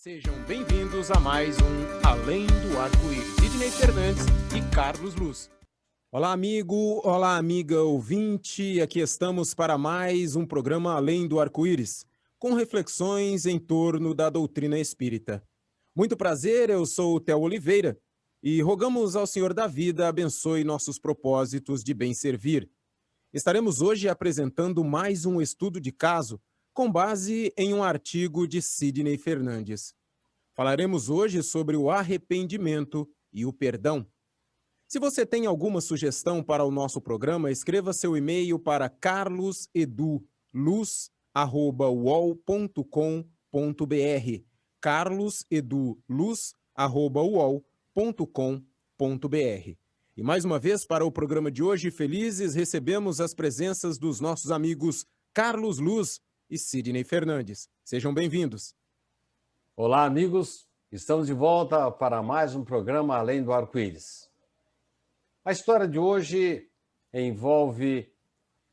Sejam bem-vindos a mais um Além do Arco-Íris. Sidney Fernandes e Carlos Luz. Olá, amigo, olá, amiga ouvinte. Aqui estamos para mais um programa Além do Arco-Íris, com reflexões em torno da doutrina espírita. Muito prazer, eu sou o Theo Oliveira e rogamos ao Senhor da Vida abençoe nossos propósitos de bem servir. Estaremos hoje apresentando mais um estudo de caso com base em um artigo de Sidney Fernandes. Falaremos hoje sobre o arrependimento e o perdão. Se você tem alguma sugestão para o nosso programa, escreva seu e-mail para carloseduluz@uol.com.br carloseduluz@uol.com.br. E mais uma vez, para o programa de hoje, felizes recebemos as presenças dos nossos amigos Carlos Luz e Sidney Fernandes. Sejam bem-vindos. Olá, amigos. Estamos de volta para mais um programa Além do Arco-Íris. A história de hoje envolve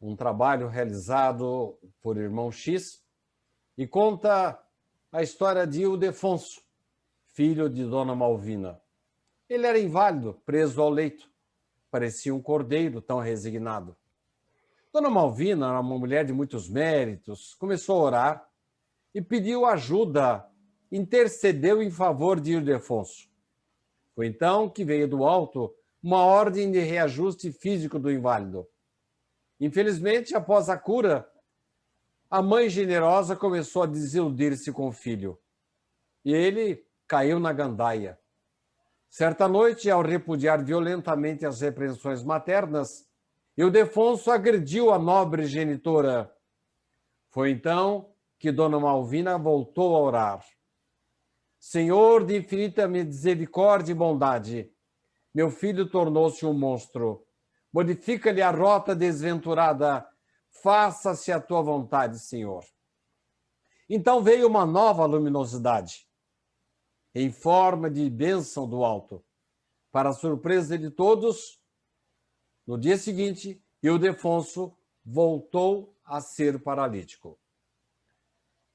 um trabalho realizado por irmão X e conta a história de Ildefonso, filho de Dona Malvina. Ele era inválido, preso ao leito. Parecia um cordeiro tão resignado. Dona Malvina era uma mulher de muitos méritos, começou a orar e pediu ajuda, intercedeu em favor de Ildefonso. Foi então que veio do alto uma ordem de reajuste físico do inválido. Infelizmente, após a cura, a mãe generosa começou a desiludir-se com o filho e ele caiu na gandaia. Certa noite, ao repudiar violentamente as repreensões maternas, Ildefonso agrediu a nobre genitora. Foi então que Dona Malvina voltou a orar. Senhor de infinita misericórdia e bondade, meu filho tornou-se um monstro. Modifica-lhe a rota desventurada. Faça-se a tua vontade, Senhor. Então veio uma nova luminosidade, em forma de bênção do alto. Para a surpresa de todos, no dia seguinte, Ildefonso voltou a ser paralítico.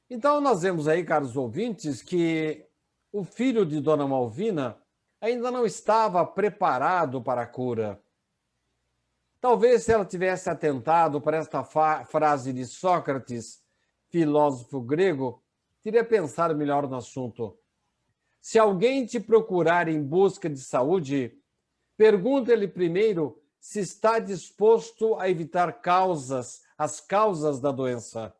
Então, nós vemos aí, caros ouvintes, que o filho de Dona Malvina ainda não estava preparado para a cura. Talvez se ela tivesse atentado para esta frase de Sócrates, filósofo grego, teria pensado melhor no assunto. Se alguém te procurar em busca de saúde, pergunta-lhe primeiro se está disposto a evitar as causas da doença.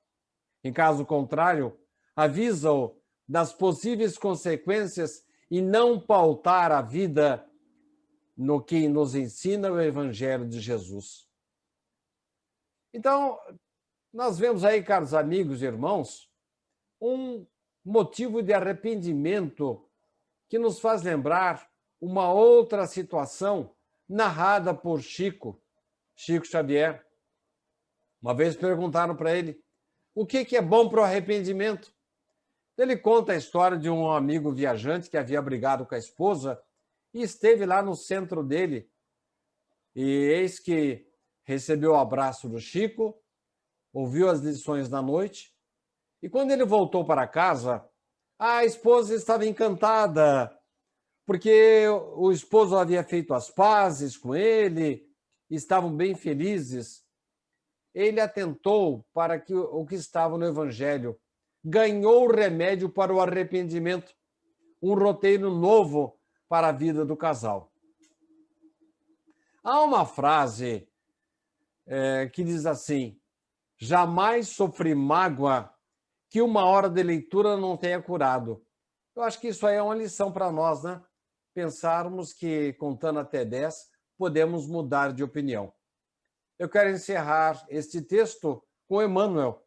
Em caso contrário, avisa-o das possíveis consequências e não pautar a vida no que nos ensina o Evangelho de Jesus. Então, nós vemos aí, caros amigos e irmãos, um motivo de arrependimento que nos faz lembrar uma outra situação narrada por Chico Xavier. Uma vez perguntaram para ele o que é bom para o arrependimento. Ele conta a história de um amigo viajante que havia brigado com a esposa e esteve lá no centro dele. E eis que recebeu o abraço do Chico, ouviu as lições da noite, e quando ele voltou para casa, a esposa estava encantada, porque o esposo havia feito as pazes com ele, estavam bem felizes. Ele atentou para o que estava no Evangelho, ganhou o remédio para o arrependimento, um roteiro novo para a vida do casal. Há uma frase que diz assim: jamais sofri mágoa que uma hora de leitura não tenha curado. Eu acho que isso aí é uma lição para nós, né? Pensarmos que, contando até 10, podemos mudar de opinião. Eu quero encerrar este texto com Emmanuel.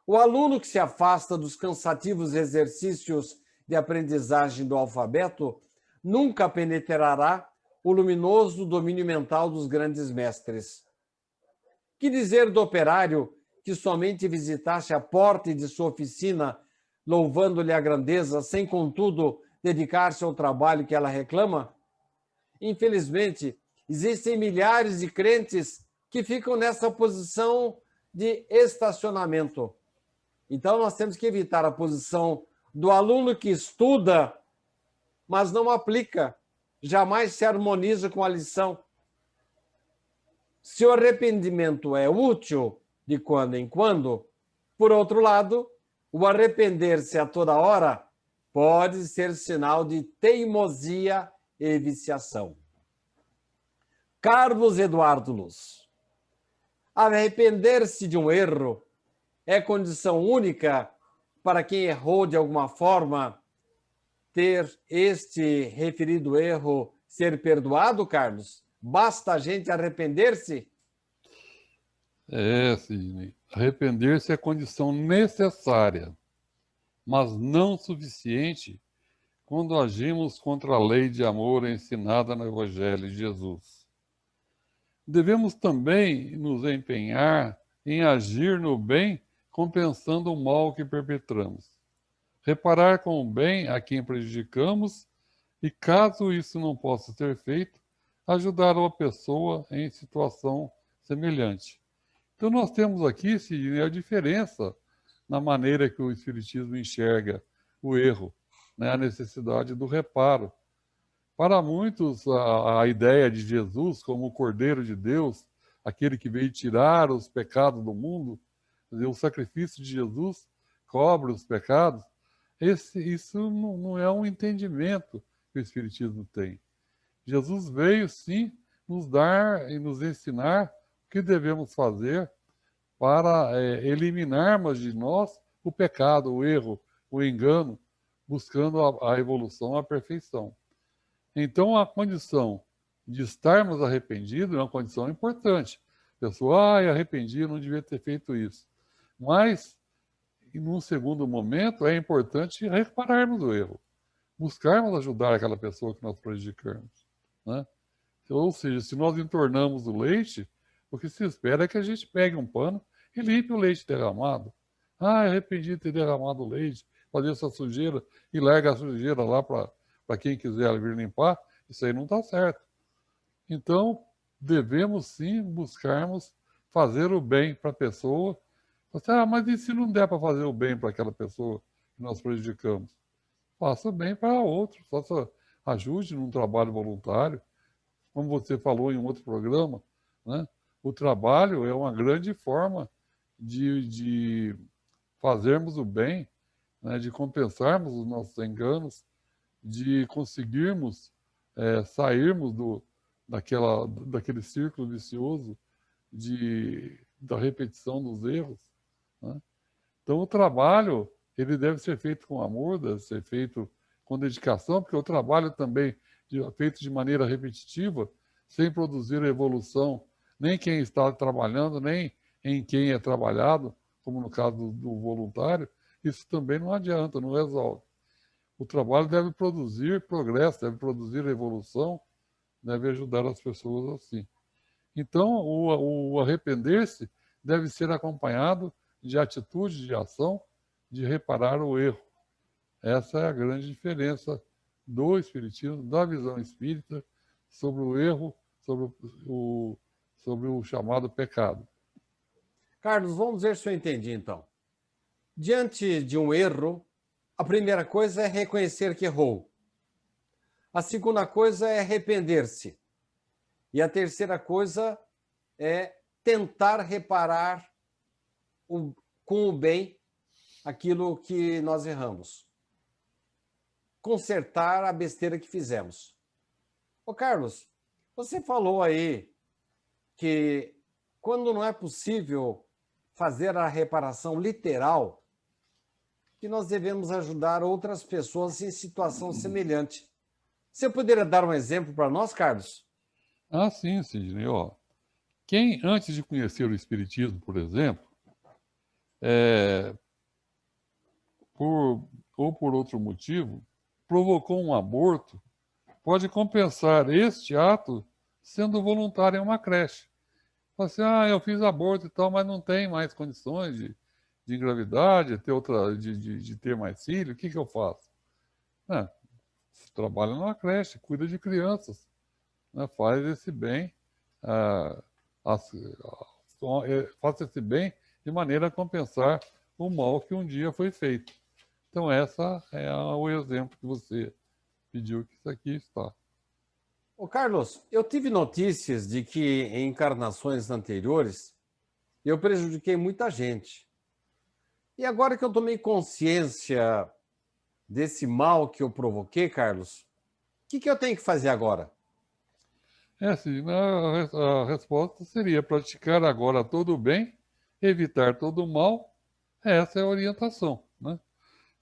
O aluno que se afasta dos cansativos exercícios de aprendizagem do alfabeto nunca penetrará o luminoso domínio mental dos grandes mestres. Que dizer do operário que somente visitasse a porta de sua oficina, louvando-lhe a grandeza, sem, contudo, dedicar-se ao trabalho que ela reclama? Infelizmente, existem milhares de crentes que ficam nessa posição de estacionamento. Então, nós temos que evitar a posição do aluno que estuda, mas não aplica, jamais se harmoniza com a lição. Se o arrependimento é útil de quando em quando, por outro lado, o arrepender-se a toda hora pode ser sinal de teimosia e viciação. Carlos Eduardo Luz. Arrepender-se de um erro é condição única para quem errou de alguma forma ter este referido erro ser perdoado, Carlos? Basta a gente arrepender-se? Sidney. Arrepender-se é condição necessária, mas não suficiente quando agimos contra a lei de amor ensinada no Evangelho de Jesus. Devemos também nos empenhar em agir no bem, compensando o mal que perpetramos. Reparar com o bem a quem prejudicamos e, caso isso não possa ser feito, ajudar uma pessoa em situação semelhante. Então nós temos aqui, Sidney, a diferença na maneira que o Espiritismo enxerga o erro, né? A necessidade do reparo. Para muitos, a ideia de Jesus como o Cordeiro de Deus, aquele que veio tirar os pecados do mundo, quer dizer, o sacrifício de Jesus cobre os pecados, isso não é um entendimento que o Espiritismo tem. Jesus veio, sim, nos dar e nos ensinar o que devemos fazer para eliminarmos de nós o pecado, o erro, o engano, buscando a evolução, a perfeição. Então, a condição de estarmos arrependidos é uma condição importante. A pessoa, arrependi, não devia ter feito isso. Mas, num segundo momento, é importante repararmos o erro. Buscarmos ajudar aquela pessoa que nós prejudicamos, né? Ou seja, se nós entornamos o leite, o que se espera é que a gente pegue um pano e limpe o leite derramado. Arrependi de ter derramado o leite, fazer essa sujeira e larga a sujeira lá para quem quiser vir limpar. Isso aí não está certo. Então, devemos sim buscarmos fazer o bem para a pessoa. Mas e se não der para fazer o bem para aquela pessoa que nós prejudicamos? Faça bem para outro, ajude num trabalho voluntário. Como você falou em um outro programa, né? O trabalho é uma grande forma de fazermos o bem, né? De compensarmos os nossos enganos, de conseguirmos sairmos daquele círculo vicioso da repetição dos erros, né? Então, o trabalho ele deve ser feito com amor, deve ser feito com dedicação, porque o trabalho também feito de maneira repetitiva, sem produzir evolução, nem quem está trabalhando, nem em quem é trabalhado, como no caso do voluntário, isso também não adianta, não resolve. O trabalho deve produzir progresso, deve produzir evolução, deve ajudar as pessoas assim. Então, o arrepender-se deve ser acompanhado de atitude, de ação, de reparar o erro. Essa é a grande diferença do Espiritismo, da visão espírita, sobre o erro, sobre o chamado pecado. Carlos, vamos ver se eu entendi, então. Diante de um erro, a primeira coisa é reconhecer que errou. A segunda coisa é arrepender-se. E a terceira coisa é tentar reparar com o bem aquilo que nós erramos. Consertar a besteira que fizemos. Ô Carlos, você falou aí que quando não é possível fazer a reparação literal, que nós devemos ajudar outras pessoas em situação semelhante. Você poderia dar um exemplo para nós, Carlos? Sim, Sidney. Quem, antes de conhecer o Espiritismo, por exemplo, ou por outro motivo, provocou um aborto, pode compensar este ato sendo voluntário em uma creche. Fala assim, eu fiz aborto e tal, mas não tem mais condições de engravidar, de ter mais filho, o que eu faço? Você trabalha numa creche, cuida de crianças, né? Faz esse bem, faça esse bem de maneira a compensar o mal que um dia foi feito. Então, essa é o exemplo que você pediu, que isso aqui está. Ô Carlos, eu tive notícias de que em encarnações anteriores eu prejudiquei muita gente. E agora que eu tomei consciência desse mal que eu provoquei, Carlos, o que eu tenho que fazer agora? Sim, a resposta seria praticar agora todo o bem, evitar todo o mal. Essa é a orientação, né?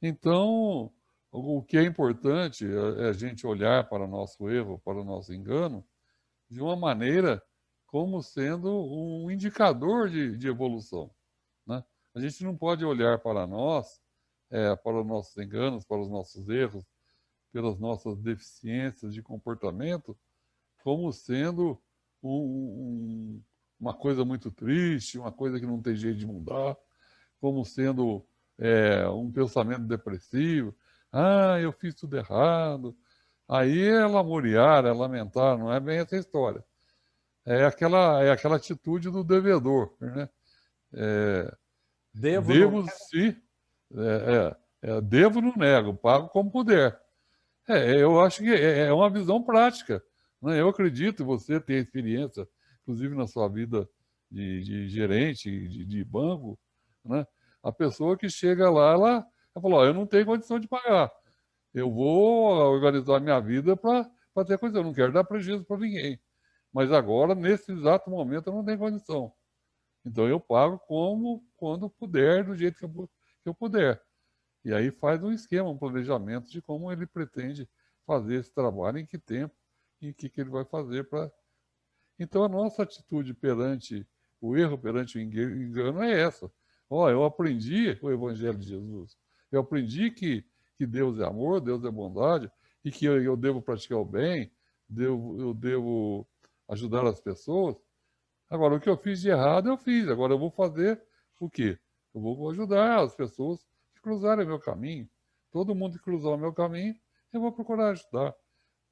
Então, o que é importante é a gente olhar para o nosso erro, para o nosso engano, de uma maneira como sendo um indicador de evolução, né? A gente não pode olhar para nós, para os nossos enganos, para os nossos erros, pelas nossas deficiências de comportamento, como sendo uma coisa muito triste, uma coisa que não tem jeito de mudar, como sendo um pensamento depressivo. Ah, eu fiz tudo errado. Aí é lamuriar, é lamentar, não é bem essa história. É aquela atitude do devedor, né? Devo se... devo, não nego, pago como puder. Eu acho que é uma visão prática, né? Eu acredito, você tem experiência, inclusive na sua vida de gerente, de banco, né? A pessoa que chega lá, ela fala, ó, eu não tenho condição de pagar. Eu vou organizar minha vida para ter coisa. Eu não quero dar prejuízo para ninguém. Mas agora, nesse exato momento, eu não tenho condição. Então eu pago quando puder, do jeito que eu puder. E aí faz um esquema, um planejamento de como ele pretende fazer esse trabalho, em que tempo, e o que ele vai fazer para... Então a nossa atitude perante o erro, perante o engano é essa. Ó, eu aprendi o Evangelho de Jesus. Eu aprendi que Deus é amor, Deus é bondade, e que eu devo praticar o bem, eu devo ajudar as pessoas. Agora, o que eu fiz de errado, eu fiz. Agora eu vou fazer o quê? Eu vou ajudar as pessoas que cruzarem o meu caminho. Todo mundo que cruzar o meu caminho, eu vou procurar ajudar.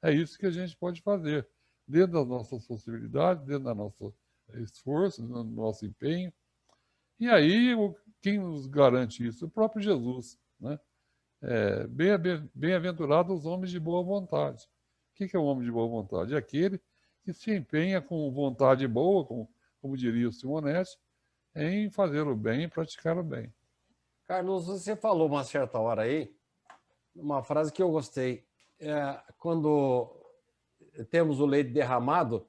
É isso que a gente pode fazer, dentro das nossas possibilidades, dentro do nosso esforço, do nosso empenho. E aí, quem nos garante isso? O próprio Jesus, né? Bem-aventurados os homens de boa vontade. O que é um homem de boa vontade? É aquele que se empenha com vontade boa, como diria o Simonetti, em fazer o bem e praticar o bem. Carlos, você falou uma certa hora aí, uma frase que eu gostei. Quando temos o leite derramado,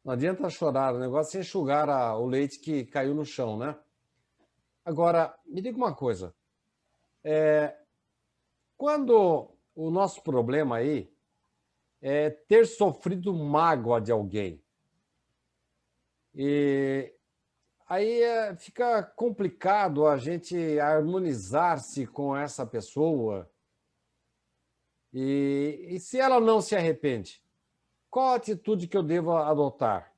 não adianta chorar, o negócio é enxugar o leite que caiu no chão, né? Agora, me diga uma coisa. Quando o nosso problema aí é ter sofrido mágoa de alguém, e aí fica complicado a gente harmonizar-se com essa pessoa. E se ela não se arrepende, qual a atitude que eu devo adotar?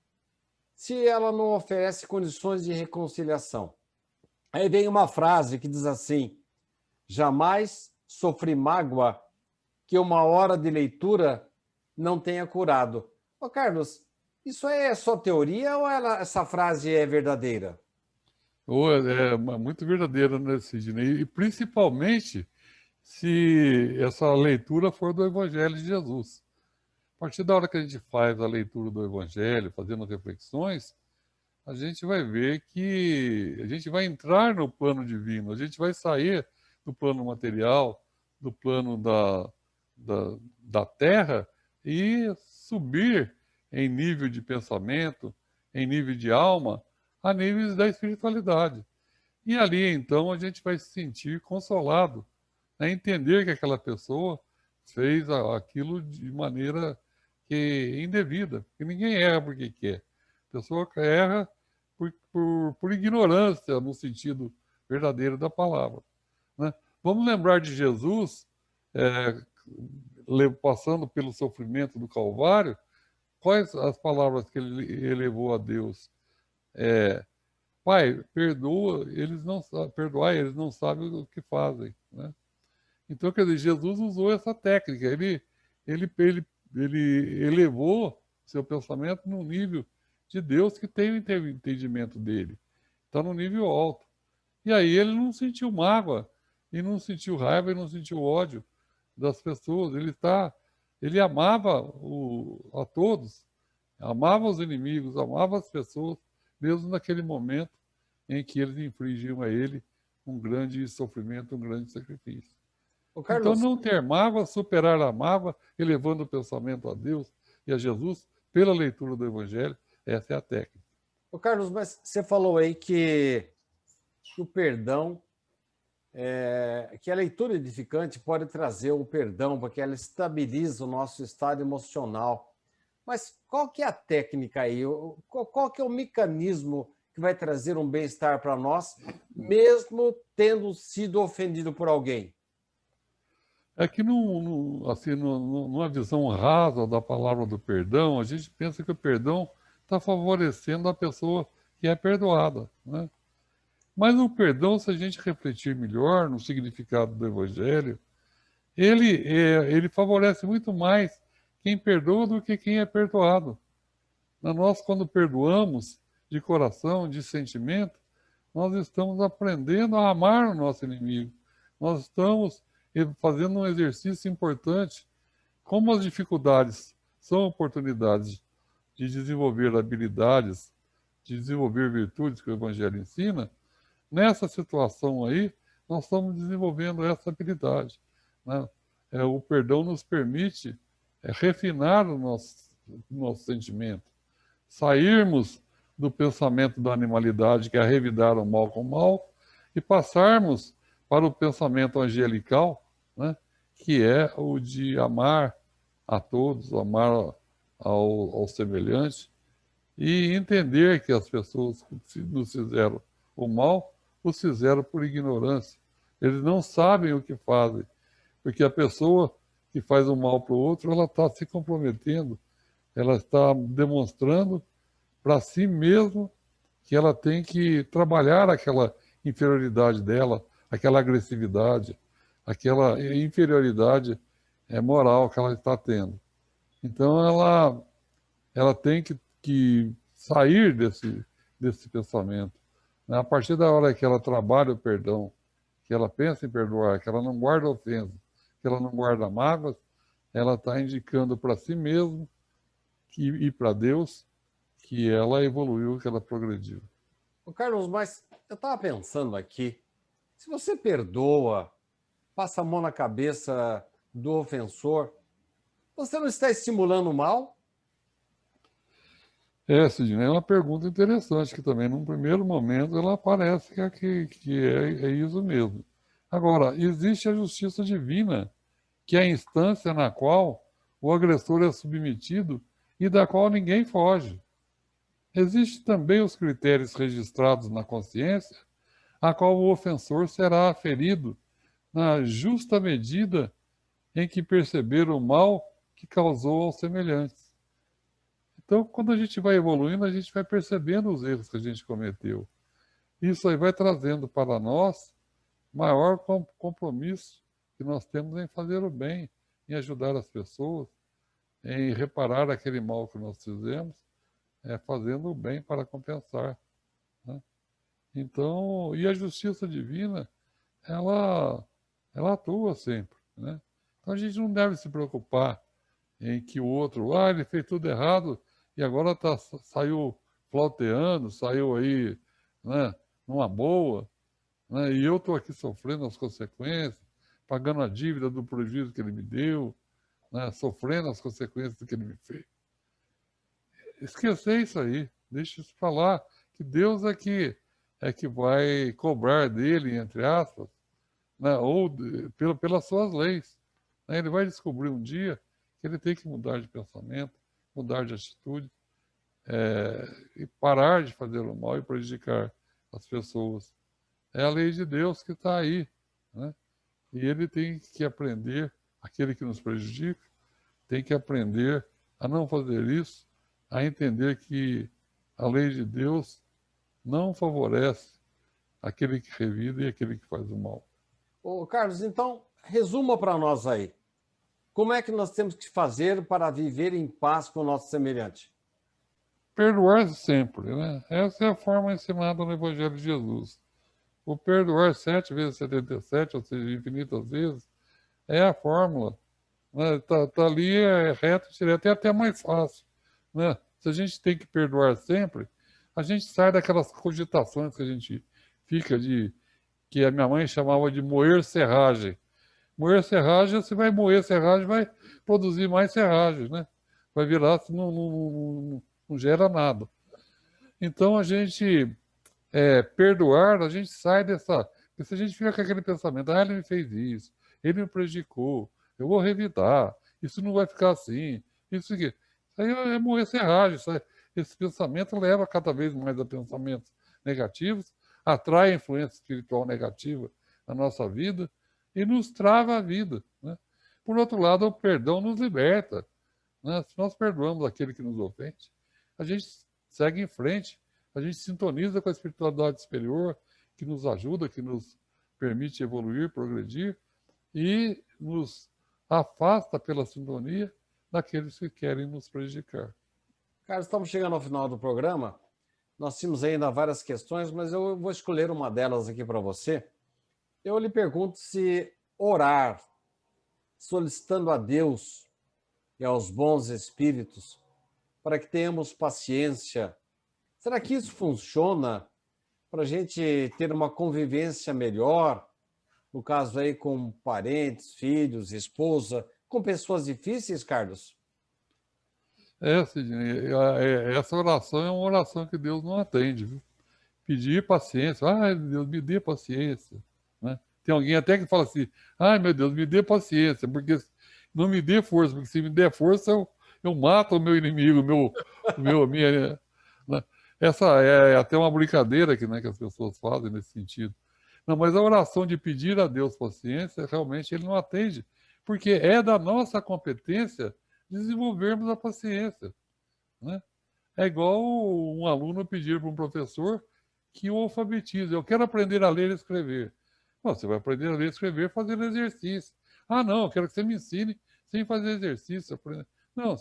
Se ela não oferece condições de reconciliação. Aí vem uma frase que diz assim: jamais sofri mágoa que uma hora de leitura não tenha curado. Ô Carlos, isso é só teoria ou essa frase é verdadeira? É muito verdadeira, né, Sidney? E principalmente se essa leitura for do Evangelho de Jesus. A partir da hora que a gente faz a leitura do Evangelho, fazendo reflexões, a gente vai ver que a gente vai entrar no plano divino, a gente vai sair do plano material, do plano da terra e subir em nível de pensamento, em nível de alma, a níveis da espiritualidade. E ali, então, a gente vai se sentir consolado, né? Entender que aquela pessoa fez aquilo de maneira indevida, porque ninguém erra porque quer. A pessoa erra por ignorância, no sentido verdadeiro da palavra, né? Vamos lembrar de Jesus, passando pelo sofrimento do Calvário, quais as palavras que ele elevou a Deus? Pai, perdoai, eles não sabem o que fazem, né? Então, quer dizer, Jesus usou essa técnica, ele elevou seu pensamento no nível de Deus, que tem o entendimento dele. Está no nível alto. E aí ele não sentiu mágoa e não sentiu raiva e não sentiu ódio das pessoas. Ele amava a todos, amava os inimigos, amava as pessoas, mesmo naquele momento em que eles infligiam a ele um grande sofrimento, um grande sacrifício. Ô, Então, Carlos, não ter mágoa, superar a mágoa, elevando o pensamento a Deus e a Jesus, pela leitura do Evangelho, essa é a técnica. ô, Carlos, mas você falou aí que o perdão, que a leitura edificante pode trazer o perdão, porque ela estabiliza o nosso estado emocional. Mas qual que é a técnica aí? Qual que é o mecanismo que vai trazer um bem-estar para nós, mesmo tendo sido ofendido por alguém? É que, assim, numa visão rasa da palavra do perdão, a gente pensa que o perdão está favorecendo a pessoa que é perdoada, né? Mas o perdão, se a gente refletir melhor no significado do Evangelho, ele favorece muito mais quem perdoa do que quem é perdoado. Nós, quando perdoamos de coração, de sentimento, nós estamos aprendendo a amar o nosso inimigo. Nós estamos fazendo um exercício importante. Como as dificuldades são oportunidades de desenvolver habilidades, de desenvolver virtudes que o Evangelho ensina, nessa situação aí, nós estamos desenvolvendo essa habilidade, né? O perdão nos permite refinar o nosso sentimento, sairmos do pensamento da animalidade, que é revidar o mal com o mal, e passarmos para o pensamento angelical, né? Que é o de amar a todos, amar ao semelhante, e entender que as pessoas que nos fizeram o mal, os fizeram por ignorância. Eles não sabem o que fazem, porque a pessoa que faz o mal para o outro, ela está se comprometendo, ela está demonstrando para si mesmo que ela tem que trabalhar aquela inferioridade dela, aquela agressividade, aquela inferioridade moral que ela está tendo. Então, ela tem que sair desse pensamento. A partir da hora que ela trabalha o perdão, que ela pensa em perdoar, que ela não guarda ofensa, que ela não guarda mágoas, ela está indicando para si mesma e para Deus que ela evoluiu, que ela progrediu. Ô, Carlos, mas eu estava pensando aqui, se você perdoa, passa a mão na cabeça do ofensor, você não está estimulando o mal? Sidney, é uma pergunta interessante, que também, num primeiro momento, ela parece que é isso mesmo. Agora, existe a justiça divina, que é a instância na qual o agressor é submetido e da qual ninguém foge. Existem também os critérios registrados na consciência, a qual o ofensor será ferido na justa medida em que perceber o mal que causou aos semelhantes. Então, quando a gente vai evoluindo, a gente vai percebendo os erros que a gente cometeu. Isso aí vai trazendo para nós maior compromisso que nós temos em fazer o bem, em ajudar as pessoas, em reparar aquele mal que nós fizemos, fazendo o bem para compensar, né? Então, e a justiça divina, ela atua sempre, né? Então a gente não deve se preocupar em que o outro, ele fez tudo errado e agora saiu flauteando, saiu aí, né, numa boa, né, e eu estou aqui sofrendo as consequências, pagando a dívida do prejuízo que ele me deu, né, sofrendo as consequências do que ele me fez. Esquecer isso aí, deixa isso falar, que Deus é que vai cobrar dele, entre aspas, né, ou pelas suas leis. Né, ele vai descobrir um dia que ele tem que mudar de pensamento, mudar de atitude, e parar de fazer o mal e prejudicar as pessoas. É a lei de Deus que está aí, né? E ele tem que aprender, aquele que nos prejudica, tem que aprender a não fazer isso, a entender que a lei de Deus não favorece aquele que revida e aquele que faz o mal. Ô, Carlos, então, resuma para nós aí. Como é que nós temos que fazer para viver em paz com o nosso semelhante? Perdoar sempre, né? Essa é a forma ensinada no Evangelho de Jesus. O perdoar 7 vezes 77, ou seja, infinitas vezes, é a fórmula. Né? Tá ali, é reto, direto, é até mais fácil. Né? Se a gente tem que perdoar sempre, a gente sai daquelas cogitações que a gente fica que a minha mãe chamava de moer serragem. Moer serragem, você vai moer serragem, vai produzir mais serragem, né? Vai virar, não gera nada. Então, a gente perdoar, a gente sai dessa... Porque se a gente fica com aquele pensamento, ele me fez isso, ele me prejudicou, eu vou revidar, isso não vai ficar assim, isso aqui. Isso aí é moer serragem. Esse pensamento leva cada vez mais a pensamentos negativos, atrai a influência espiritual negativa na nossa vida e nos trava a vida. Né? Por outro lado, o perdão nos liberta. Né? Se nós perdoamos aquele que nos ofende, a gente segue em frente, a gente sintoniza com a espiritualidade superior, que nos ajuda, que nos permite evoluir, progredir, e nos afasta pela sintonia daqueles que querem nos prejudicar. Carlos, estamos chegando ao final do programa. Nós tínhamos ainda várias questões, mas eu vou escolher uma delas aqui para você. Eu lhe pergunto se orar, solicitando a Deus e aos bons espíritos para que tenhamos paciência, será que isso funciona para a gente ter uma convivência melhor, no caso aí com parentes, filhos, esposa, com pessoas difíceis, Carlos? Sidney, essa oração é uma oração que Deus não atende, viu? Pedir paciência, Deus, me dê paciência. Né? Tem alguém até que fala assim, meu Deus, me dê paciência, porque não me dê força, porque se me der força, eu mato o meu inimigo, minha, né? Essa é até uma brincadeira que as pessoas fazem nesse sentido. Não, mas a oração de pedir a Deus paciência, realmente ele não atende, porque é da nossa competência desenvolvermos a paciência. Né? É igual um aluno pedir para um professor que o alfabetize. Eu quero aprender a ler e escrever. Você vai aprender a ler e escrever fazendo exercício. Não, eu quero que você me ensine sem fazer exercício. Não,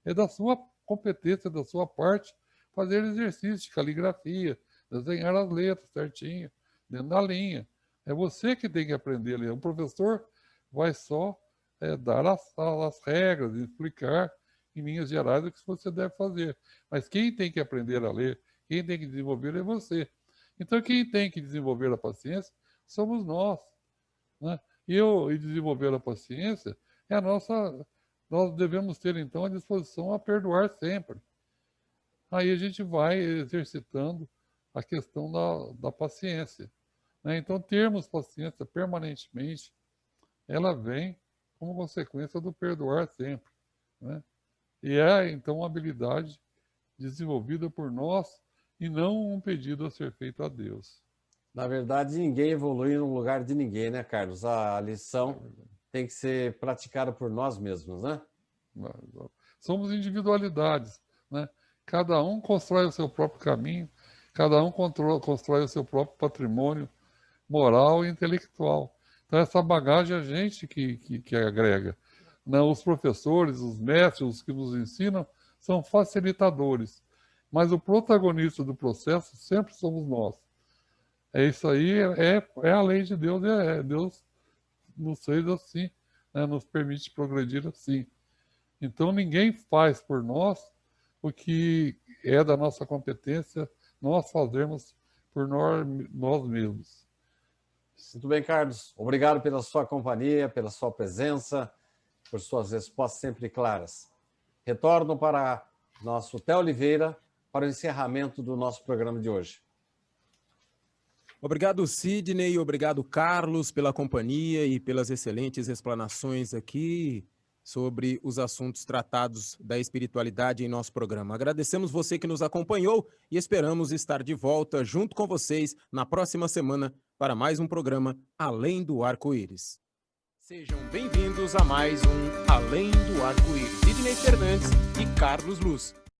é da sua competência, da sua parte, fazer exercício de caligrafia, desenhar as letras certinho, dentro da linha. É você que tem que aprender a ler. O professor vai só dar as regras, explicar em linhas gerais o que você deve fazer. Mas quem tem que aprender a ler, quem tem que desenvolver é você. Então, quem tem que desenvolver a paciência somos nós. Né? E desenvolver a paciência é nós devemos ter, então, a disposição a perdoar sempre. Aí a gente vai exercitando a questão da paciência. Né? Então, termos paciência permanentemente, ela vem como consequência do perdoar sempre. Né? E então, uma habilidade desenvolvida por nós e não um pedido a ser feito a Deus. Na verdade, ninguém evolui no lugar de ninguém, né, Carlos? A lição tem que ser praticada por nós mesmos, né? Somos individualidades, né? Cada um constrói o seu próprio caminho, cada um constrói o seu próprio patrimônio moral e intelectual. Então, essa bagagem é a gente que agrega. Não, os professores, os mestres, os que nos ensinam, são facilitadores. Mas o protagonista do processo sempre somos nós. Isso aí é a lei de Deus, Deus nos fez assim, né? Nos permite progredir assim. Então, ninguém faz por nós o que é da nossa competência nós fazermos por nós mesmos. Muito bem, Carlos. Obrigado pela sua companhia, pela sua presença, por suas respostas sempre claras. Retorno para nosso Theo Oliveira para o encerramento do nosso programa de hoje. Obrigado, Sidney, obrigado, Carlos, pela companhia e pelas excelentes explanações aqui sobre os assuntos tratados da espiritualidade em nosso programa. Agradecemos você que nos acompanhou e esperamos estar de volta junto com vocês na próxima semana para mais um programa Além do Arco-Íris. Sejam bem-vindos a mais um Além do Arco-Íris. Sidney Fernandes e Carlos Luz.